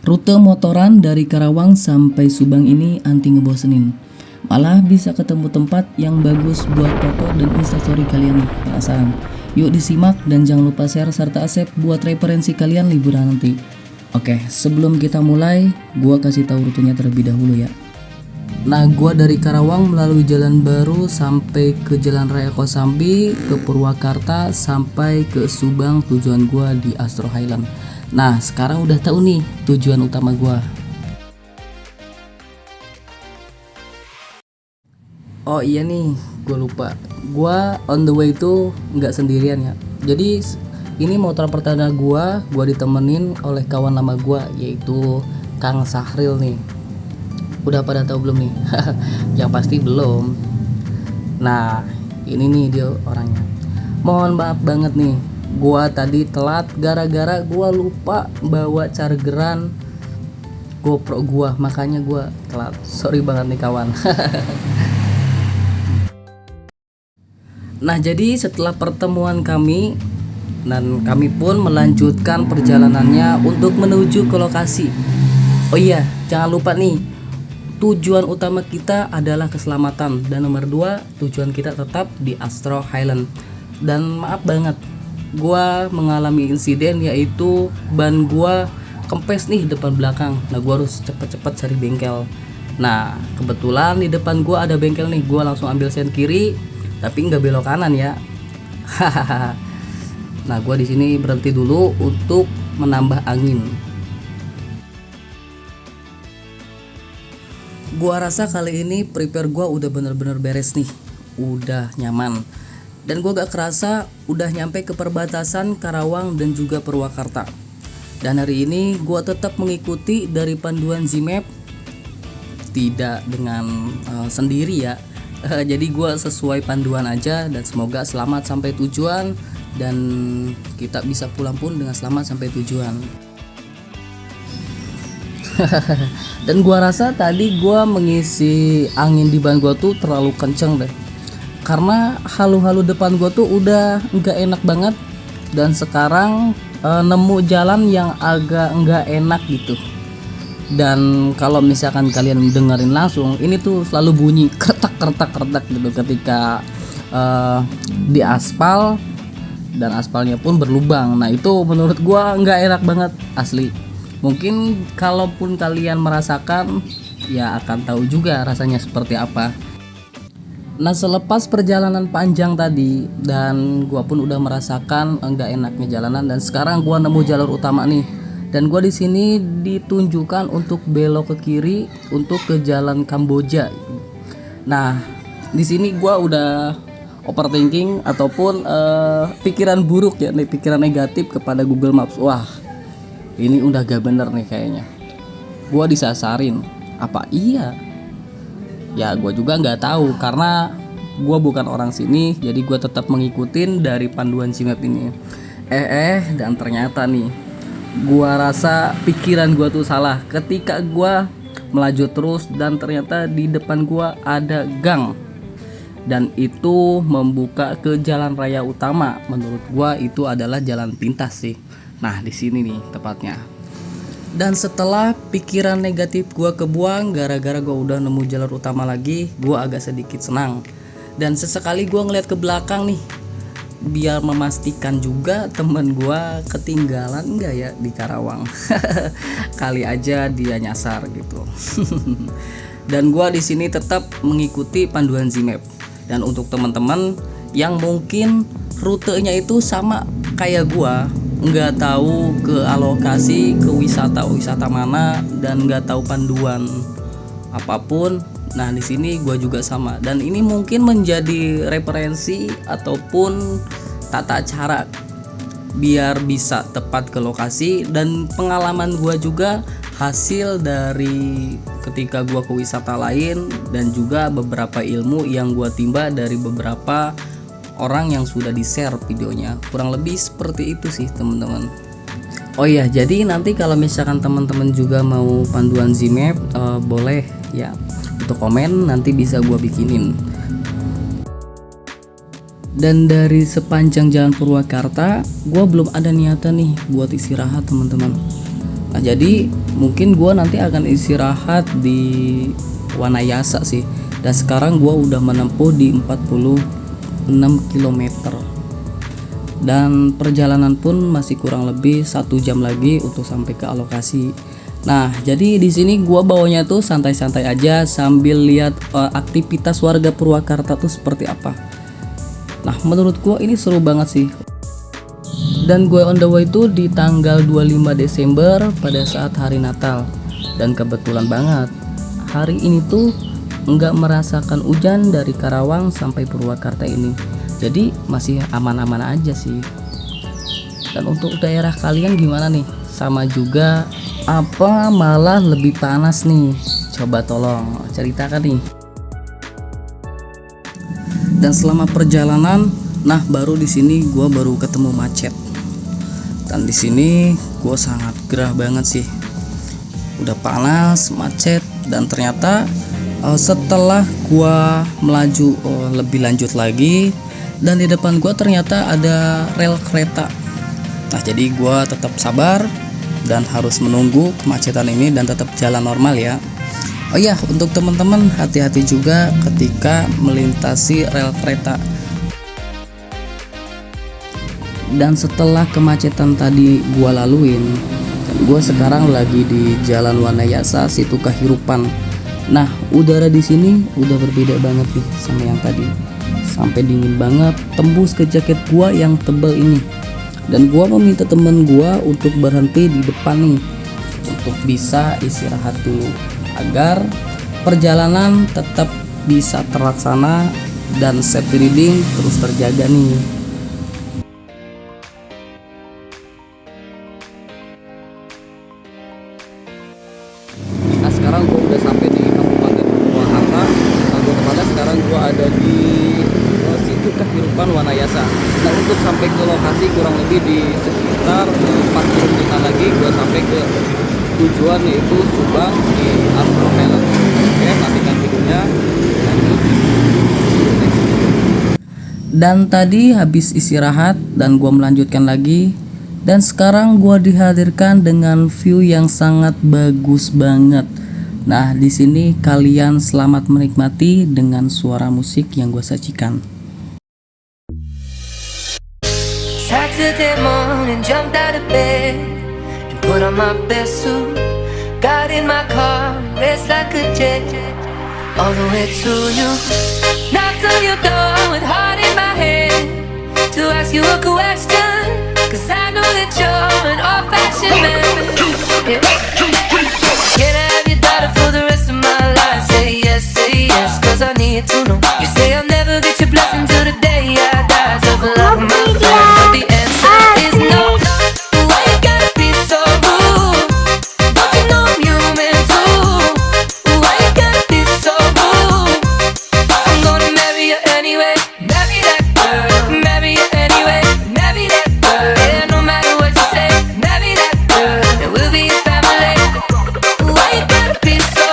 Rute motoran dari Karawang sampai Subang ini anti ngebosenin. Malah bisa ketemu tempat yang bagus buat foto dan instastory kalian nih. Penasaran? Yuk disimak dan jangan lupa share serta accept buat referensi kalian liburan nanti. Oke, sebelum kita mulai, gua kasih tahu rutenya terlebih dahulu ya. Nah, gua dari Karawang melalui jalan baru sampai ke Jalan Raya Kosambi, ke Purwakarta sampai ke Subang, tujuan gua di Astro Highland. Nah, sekarang udah tahu nih tujuan utama gua. Oh iya nih, gue lupa. Gua on the way itu nggak sendirian ya. Jadi ini motor pertama gua ditemenin oleh kawan lama gua yaitu Kang Sahril nih. Udah pada tahu belum nih? Yang pasti belum. Nah, ini nih dia orangnya. Mohon maaf banget nih, gua tadi telat gara-gara gua lupa bawa chargeran GoPro gua, makanya gua telat. Sorry banget nih kawan. Nah, jadi setelah pertemuan kami dan kami pun melanjutkan perjalanannya untuk menuju ke lokasi. Oh iya, jangan lupa nih, tujuan utama kita adalah keselamatan dan nomor 2 tujuan kita tetap di Astro Highland. Dan maaf banget, gua mengalami insiden yaitu ban gua kempes nih depan belakang. Nah, gua harus cepet-cepet cari bengkel. Nah, kebetulan di depan gua ada bengkel nih, gua langsung ambil sen kiri tapi nggak belok kanan ya. Nah, gua di sini berhenti dulu untuk menambah angin. Gua rasa kali ini prepare gua udah bener-bener beres nih, udah nyaman. Dan gua gak kerasa udah nyampe ke perbatasan Karawang dan juga Purwakarta. Dan hari ini gua tetap mengikuti dari panduan Zmap, tidak dengan sendiri ya. Jadi gua sesuai panduan aja dan semoga selamat sampai tujuan dan kita bisa pulang pun dengan selamat sampai tujuan. Dan gua rasa tadi gua mengisi angin di ban gua tuh terlalu kenceng deh, karena halu-halu depan gua tuh udah nggak enak banget. Dan sekarang nemu jalan yang agak nggak enak gitu. Dan kalau misalkan kalian dengerin langsung, ini tuh selalu bunyi kretak gitu ketika di aspal, dan aspalnya pun berlubang. Nah, itu menurut gua nggak enak banget asli. Mungkin kalaupun kalian merasakan, ya akan tahu juga rasanya seperti apa. Nah, selepas perjalanan panjang tadi dan gua pun udah merasakan enggak enaknya jalanan, dan sekarang gua nemu jalur utama nih. Dan gua di sini ditunjukkan untuk belok ke kiri untuk ke Jalan Kamboja. Nah, di sini gua udah overthinking ataupun pikiran buruk ya nih, pikiran negatif kepada Google Maps. Wah, ini udah gak bener nih kayaknya. Gua disasarin. Apa iya? Ya gue juga nggak tahu karena gue bukan orang sini, jadi gue tetap mengikutin dari panduan Zmap ini. Dan ternyata nih, gue rasa pikiran gue tuh salah ketika gue melaju terus dan ternyata di depan gue ada gang dan itu membuka ke jalan raya utama. Menurut gue itu adalah jalan pintas sih. Nah, di sini nih tepatnya. Dan setelah pikiran negatif gue kebuang gara-gara gue udah nemu jalur utama lagi, gue agak sedikit senang. Dan sesekali gue ngeliat ke belakang nih, biar memastikan juga temen gue ketinggalan nggak ya di Karawang. Kali aja dia nyasar gitu. Dan gue di sini tetap mengikuti panduan Zmap. Dan untuk teman-teman yang mungkin rutenya itu sama kayak gue, nggak tahu ke alokasi ke wisata mana dan nggak tahu panduan apapun. Nah, di sini gue juga sama, dan ini mungkin menjadi referensi ataupun tata cara biar bisa tepat ke lokasi, dan pengalaman gue juga hasil dari ketika gue ke wisata lain, dan juga beberapa ilmu yang gue timba dari beberapa orang yang sudah di-share videonya. Kurang lebih seperti itu sih teman-teman. Oh iya, jadi nanti kalau misalkan teman-teman juga mau panduan Zmap, boleh ya untuk komen, nanti bisa gua bikinin. Dan dari sepanjang jalan Purwakarta, gua belum ada niatan nih buat istirahat teman-teman. Nah jadi mungkin gue nanti akan istirahat di Wanayasa sih. Dan sekarang gue udah menempuh di 46 km. Dan perjalanan pun masih kurang lebih 1 jam lagi untuk sampai ke alokasi. Nah jadi di sini gue bawanya tuh santai-santai aja sambil lihat aktivitas warga Purwakarta tuh seperti apa. Nah menurut gue ini seru banget sih. Dan gue on the way itu di tanggal 25 Desember pada saat hari Natal. Dan kebetulan banget hari ini tuh nggak merasakan hujan dari Karawang sampai Purwakarta ini. Jadi masih aman-aman aja sih. Dan untuk daerah kalian gimana nih? Sama juga apa malah lebih panas nih? Coba tolong ceritakan nih. Dan selama perjalanan, nah baru di sini gue baru ketemu macet. Dan di sini gue sangat gerah banget sih. Udah panas, macet, dan ternyata setelah gue melaju lebih lanjut lagi, dan di depan gue ternyata ada rel kereta. Nah jadi gue tetap sabar dan harus menunggu kemacetan ini dan tetap jalan normal ya. Oh iya, untuk teman-teman hati-hati juga ketika melintasi rel kereta. Dan setelah kemacetan tadi gua laluin, gua sekarang lagi di Jalan Wanayasa Situ Kahirupan. Nah udara di sini udah berbeda banget nih sama yang tadi. Sampai dingin banget, tembus ke jaket gua yang tebal ini. Dan gua meminta temen gua untuk berhenti di depan nih untuk bisa istirahat dulu agar perjalanan tetap bisa terlaksana dan safety reading terus terjaga nih. Nah sekarang gue udah sampai di Kabupaten Purwakarta. Nah gue tepatnya sekarang gue ada di Situ Kahirupan Wanayasa. Nah untuk sampai ke lokasi kurang lebih di sekitar 40 menit lagi gue sampai ke tujuan, yaitu Subang di Astro Highland. Oke, nantikan videonya. Dan tadi habis istirahat dan gue melanjutkan lagi. Dan sekarang gua dihadirkan dengan view yang sangat bagus banget. Nah, di sini kalian selamat menikmati dengan suara musik yang gua sajikan. Saturday morning, jumped out of bed and put on my best suit. Got in my car, raced like a jet all the way to you. Knocked on your door with heart in my hand to ask you a question, 'cause I know that you're an old-fashioned man. Yeah. Can I have your daughter for the rest of my life? Say yes, 'cause I need to know. You say I'll never get your blessing till the day I die. So for love, my friend, but the answer is no. Why you gotta be so rude? Don't you know I'm human too? Why you gotta be so rude? I'm gonna marry you anyway. Marry that girl, marry you anyway. Marry that girl, yeah, no matter what you say. Marry that girl, and we'll be a family. Why you gotta be so?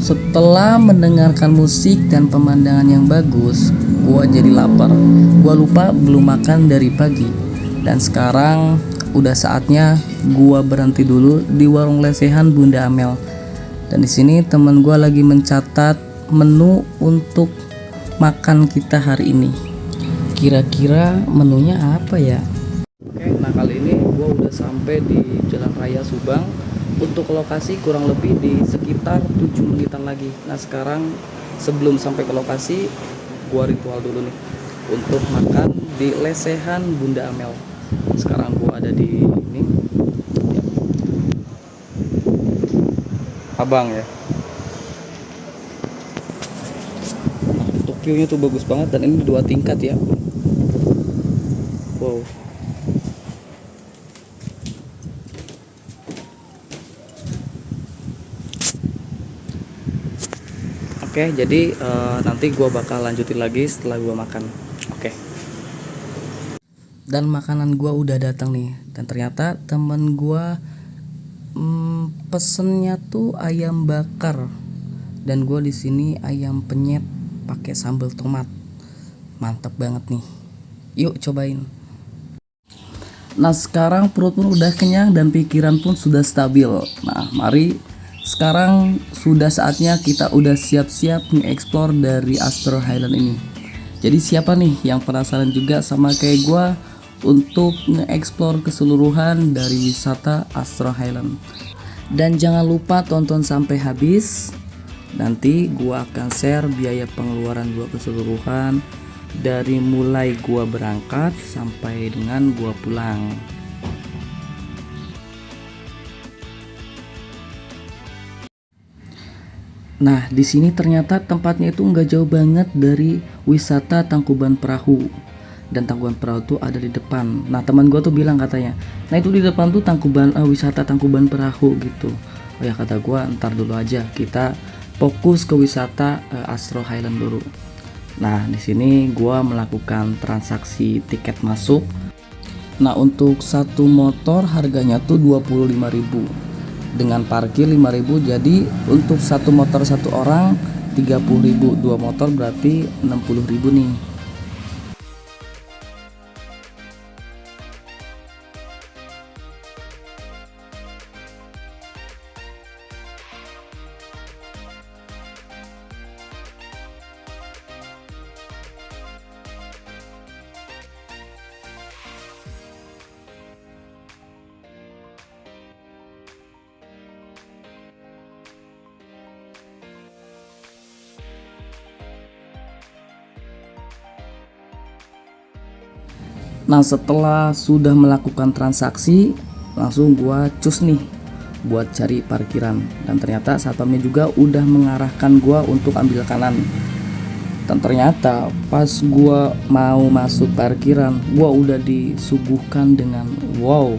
Setelah mendengarkan musik dan pemandangan yang bagus, gua jadi lapar. Gua lupa belum makan dari pagi. Dan sekarang udah saatnya gua berhenti dulu di warung lesehan Bunda Amel. Dan di sini teman gua lagi mencatat menu untuk makan kita hari ini. Kira-kira menunya apa ya? Oke, nah kali ini gua udah sampai di Jalan Raya Subang. Untuk lokasi kurang lebih di sekitar 7 menitan lagi. Nah sekarang sebelum sampai ke lokasi, gua ritual dulu nih untuk makan di lesehan Bunda Amel. Sekarang gua ada di ini ya. Abang ya. Nah, untuk view-nya tuh bagus banget dan ini 2 tingkat ya. Wow. Oke, jadi nanti gua bakal lanjutin lagi setelah gua makan. Oke. Dan makanan gua udah datang nih, dan ternyata temen gua pesennya tuh ayam bakar, dan gua di sini ayam penyet pakai sambal tomat. Mantap banget nih. Yuk cobain. Nah, sekarang perut pun udah kenyang dan pikiran pun sudah stabil. Nah, mari sekarang sudah saatnya kita udah siap-siap nge-explore dari Astro Highland ini. Jadi siapa nih yang penasaran juga sama kayak gua untuk nge-explore keseluruhan dari wisata Astro Highland? Dan jangan lupa tonton sampai habis. Nanti gua akan share biaya pengeluaran gua keseluruhan dari mulai gua berangkat sampai dengan gua pulang. Nah, di sini ternyata tempatnya itu nggak jauh banget dari wisata Tangkuban Perahu. Dan Tangkuban Perahu tuh ada di depan. Nah, teman gua tuh bilang katanya, nah itu di depan tuh wisata Tangkuban Perahu gitu. Oh ya, kata gua ntar dulu aja, kita fokus ke wisata Astro Highland dulu. Nah, di sini gua melakukan transaksi tiket masuk. Nah, untuk satu motor harganya tuh 25.000. Dengan parkir 5.000, jadi untuk satu motor satu orang 30.000. Dua motor berarti 60.000 nih. Nah, setelah sudah melakukan transaksi, langsung gua cus nih buat cari parkiran. Dan ternyata satpamnya juga udah mengarahkan gua untuk ambil kanan. Dan ternyata pas gua mau masuk parkiran, gua udah disuguhkan dengan wow,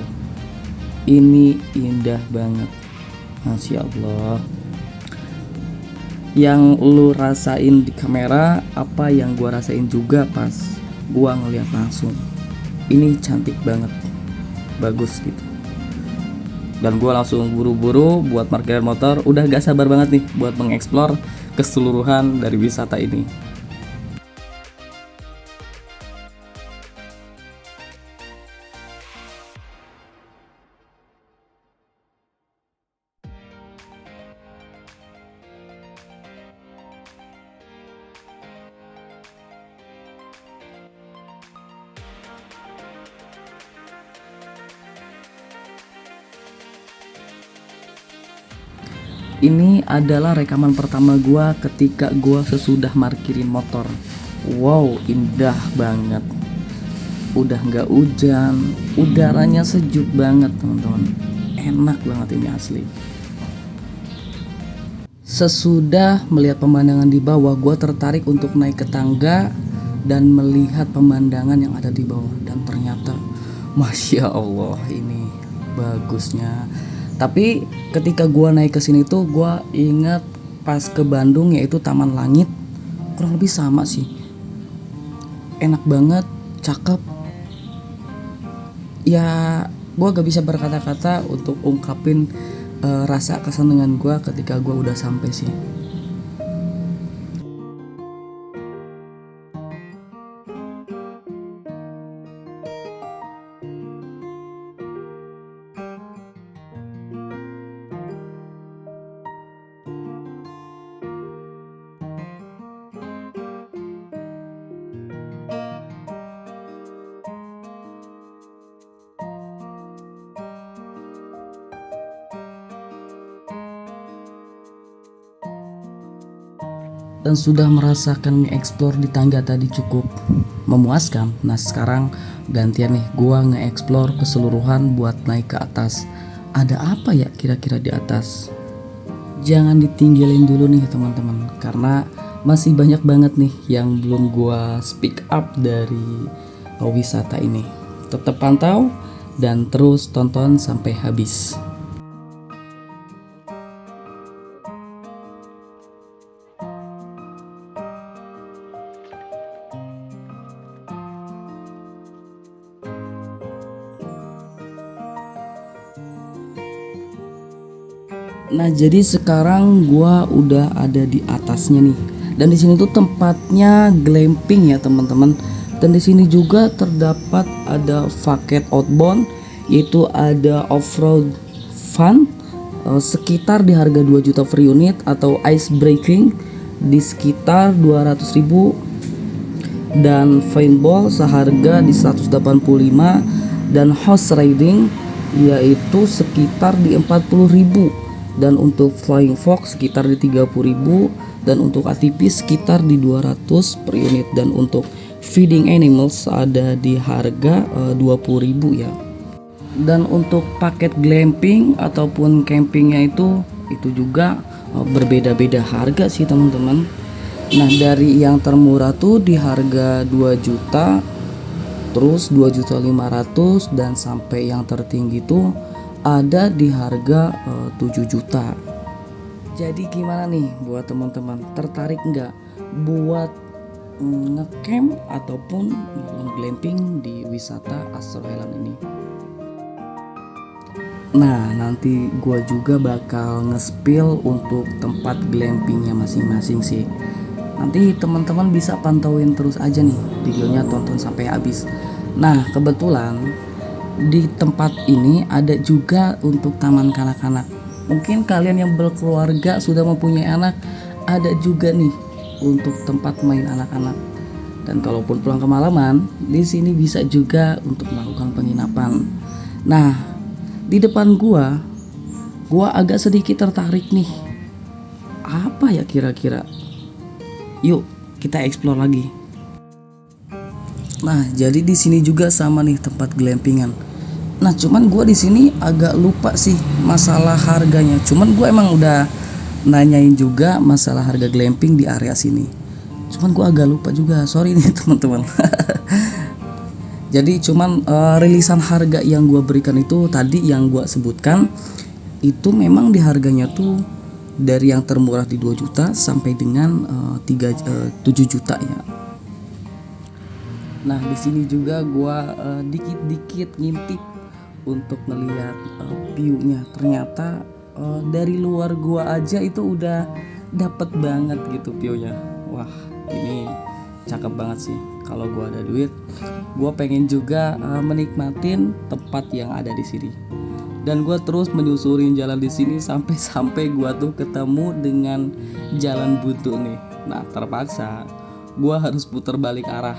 ini indah banget. Masya Allah. Yang lu rasain di kamera, apa yang gua rasain juga pas gua ngeliat langsung. Ini cantik banget, bagus gitu. Dan gue langsung buru-buru buat parkiran motor. Udah gak sabar banget nih buat mengeksplor keseluruhan dari wisata ini. Ini adalah rekaman pertama gua ketika gua sesudah markirin motor. Wow, indah banget. Udah nggak hujan, udaranya sejuk banget teman-teman. Enak banget ini asli. Sesudah melihat pemandangan di bawah, gua tertarik untuk naik ke tangga dan melihat pemandangan yang ada di bawah. Dan ternyata, masya Allah, ini bagusnya. Tapi ketika gua naik ke sini tuh gua ingat pas ke Bandung, yaitu Taman Langit. Kurang lebih sama sih. Enak banget, cakep. Ya, gua gak bisa berkata-kata untuk ungkapin rasa kesenangan gua ketika gua udah sampai sih. Dan sudah merasakan nge-explore di tangga tadi cukup memuaskan. Nah, sekarang gantian nih gua nge-explore keseluruhan buat naik ke atas. Ada apa ya kira-kira di atas? Jangan ditinggalin dulu nih teman-teman, karena masih banyak banget nih yang belum gua speak up dari wisata ini. Tetap pantau dan terus tonton sampai habis. Nah, jadi sekarang gua udah ada di atasnya nih. Dan di sini tuh tempatnya glamping ya, teman-teman. Dan di sini juga terdapat ada paket outbound, yaitu ada off-road fun sekitar di harga 2 juta per unit, atau ice breaking di sekitar 200.000, dan paintball seharga di 185, dan horse riding yaitu sekitar di 40.000, dan untuk flying fox sekitar di 30.000, dan untuk ATV sekitar di 200 per unit, dan untuk feeding animals ada di harga 20.000 ya. Dan untuk paket glamping ataupun campingnya itu juga berbeda-beda harga sih, teman-teman. Nah, dari yang termurah tuh di harga 2 juta, terus 2.500.000, dan sampai yang tertinggi tuh ada di harga 7 juta. Jadi gimana nih buat teman-teman, tertarik nggak buat ngecamp ataupun glamping di wisata Astro Highland ini? Nah, nanti gue juga bakal nge-spill untuk tempat glampingnya masing-masing sih. Nanti teman-teman bisa pantauin terus aja nih videonya, tonton sampai habis. Nah, kebetulan di tempat ini ada juga untuk taman kanak-kanak. Mungkin kalian yang berkeluarga sudah mempunyai anak, ada juga nih untuk tempat main anak-anak. Dan kalaupun pulang kemalaman, di sini bisa juga untuk melakukan penginapan. Nah, di depan gua agak sedikit tertarik nih. Apa ya kira-kira? Yuk kita explore lagi. Nah, jadi di sini juga sama nih tempat glampingan. Nah, cuman gue di sini agak lupa sih masalah harganya. Cuman gue emang udah nanyain juga masalah harga glamping di area sini. Cuman gue agak lupa juga, sorry nih teman-teman. Jadi cuman rilisan harga yang gue berikan itu tadi yang gue sebutkan, itu memang di harganya tuh dari yang termurah di 2 juta sampai dengan 7 juta ya. Nah, di sini juga gue dikit-dikit ngintip untuk melihat view-nya. Ternyata dari luar gua aja itu udah dapet banget gitu view-nya. Wah, ini cakep banget sih. Kalau gua ada duit, gua pengen juga menikmatin tempat yang ada di sini. Dan gua terus menyusurin jalan di sini sampai gua tuh ketemu dengan jalan buntu nih. Nah, terpaksa gua harus putar balik arah.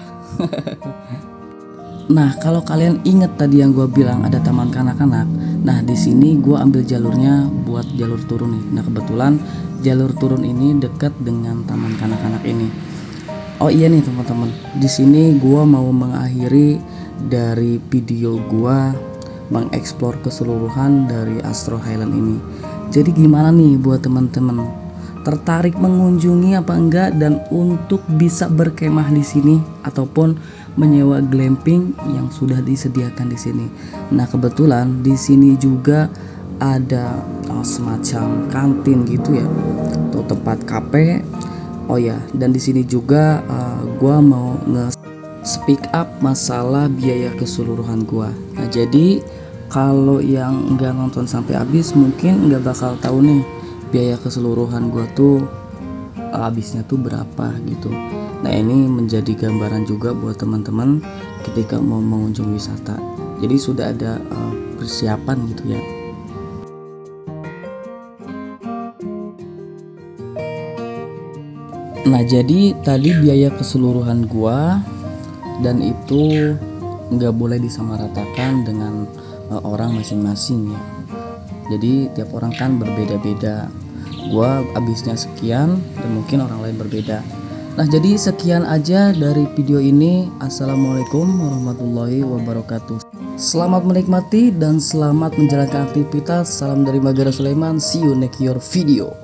Nah, kalau kalian inget tadi yang gue bilang ada taman kanak-kanak, nah di sini gue ambil jalurnya buat jalur turun nih. Nah, kebetulan jalur turun ini dekat dengan taman kanak-kanak ini. Oh iya nih teman-teman, di sini gue mau mengakhiri dari video gue mengeksplor keseluruhan dari Astro Highland ini. Jadi gimana nih buat teman-teman? Tertarik mengunjungi apa enggak, dan untuk bisa berkemah di sini ataupun menyewa glamping yang sudah disediakan di sini. Nah, kebetulan di sini juga ada semacam kantin gitu ya, atau tempat kafe. Oh ya, dan di sini juga gua mau nge-speak up masalah biaya keseluruhan gua. Nah, jadi kalau yang nggak nonton sampai habis mungkin nggak bakal tahu nih biaya keseluruhan gua tuh habisnya tuh berapa gitu. Nah, ini menjadi gambaran juga buat teman-teman ketika mau mengunjungi wisata. Jadi sudah ada persiapan gitu ya. Nah, jadi tadi biaya keseluruhan gua, dan itu nggak boleh disamaratakan dengan orang masing-masing ya. Jadi tiap orang kan berbeda-beda. Gua habisnya sekian dan mungkin orang lain berbeda. Nah, jadi sekian aja dari video ini. Assalamualaikum warahmatullahi wabarakatuh. Selamat menikmati dan selamat menjalankan aktivitas. Salam dari Magara Sulaiman. See you next your video.